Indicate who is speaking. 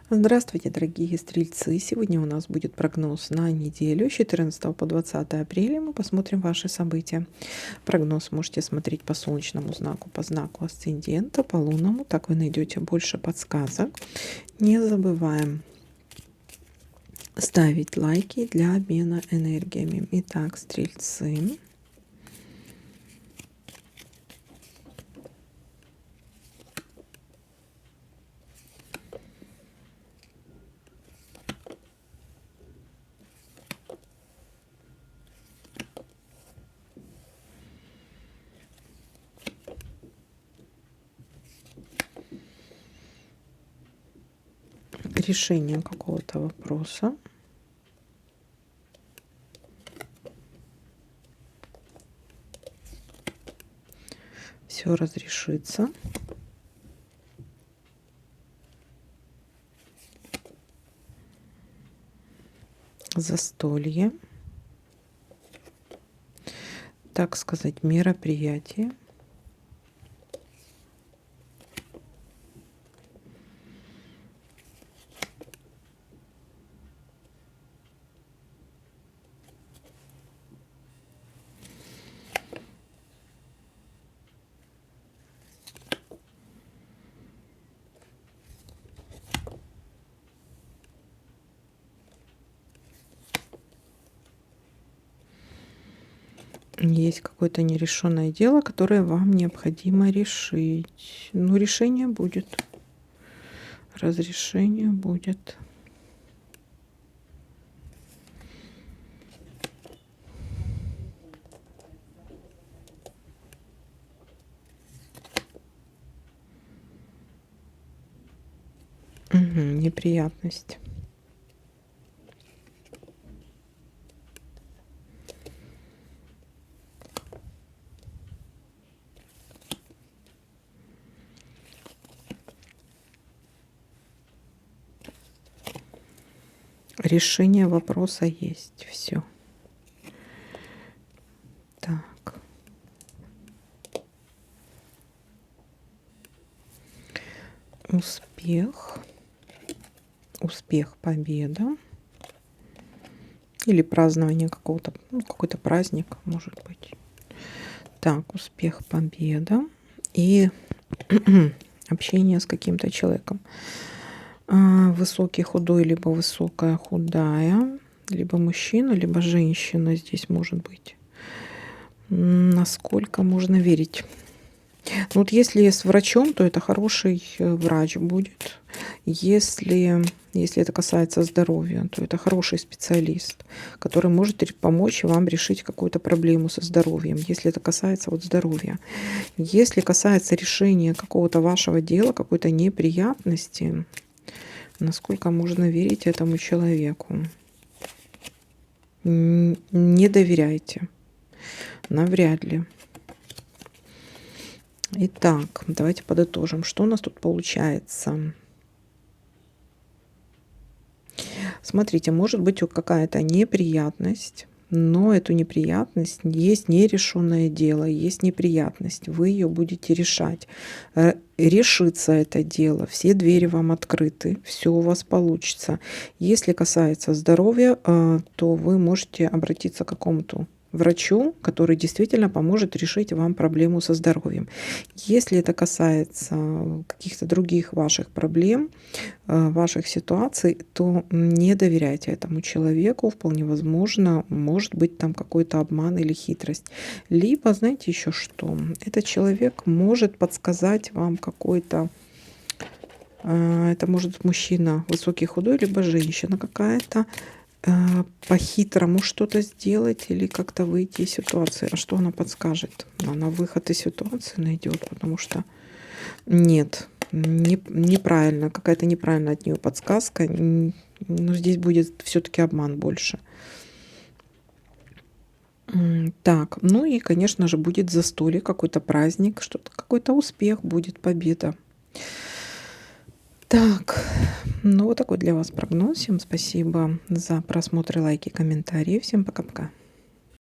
Speaker 1: Здравствуйте, дорогие стрельцы! Сегодня у нас будет прогноз на неделю с 14 по 20 апреля. Мы посмотрим ваши события. Прогноз можете смотреть по солнечному знаку, по знаку асцендента, по лунному. Так вы найдете больше подсказок. Не забываем ставить лайки для обмена энергиями. Итак, стрельцы. Решение какого-то вопроса. Все разрешится. Застолье. Так сказать, мероприятие. Есть какое-то нерешенное дело, которое вам необходимо решить. Ну, решение будет. Разрешение будет. Неприятность. Решение вопроса есть. Все. Так. Успех. Успех, победа. Или празднование какого-то, какой-то праздник, может быть. Так, успех, победа. И общение с каким-то человеком. Высокий, худой, либо высокая, худая. Либо мужчина, либо женщина здесь может быть. Насколько можно верить? Ну, вот если с врачом, то это хороший врач будет. Если это касается здоровья, то это хороший специалист, который может помочь вам решить какую-то проблему со здоровьем, если это касается вот здоровья. Если касается решения какого-то вашего дела, какой-то неприятности, насколько можно верить этому человеку? Не доверяйте. Навряд ли. Итак, давайте подытожим, что у нас тут получается. Смотрите, может быть какая-то неприятность, но эту неприятность есть нерешенное дело, есть неприятность. Вы ее будете решать. Решится это дело, все двери вам открыты, все у вас получится. Если касается здоровья, то вы можете обратиться к какому-то врачу, который действительно поможет решить вам проблему со здоровьем. Если это касается каких-то других ваших проблем, ваших ситуаций, то не доверяйте этому человеку. Вполне возможно, может быть там какой-то обман или хитрость. Либо, знаете еще что? Этот человек может подсказать вам какой-то, это может мужчина высокий, худой, либо женщина какая-то, по-хитрому что-то сделать или как-то выйти из ситуации. А что она подскажет? Она выход из ситуации найдет, потому что нет, неправильно, какая-то неправильная от нее подсказка. Но здесь будет все-таки обман больше. Так, ну и, конечно же, будет застолье, какой-то праздник, что-то, какой-то успех будет, победа. Так, ну вот такой для вас прогноз. Всем спасибо за просмотр, лайки, комментарии. Всем пока-пока.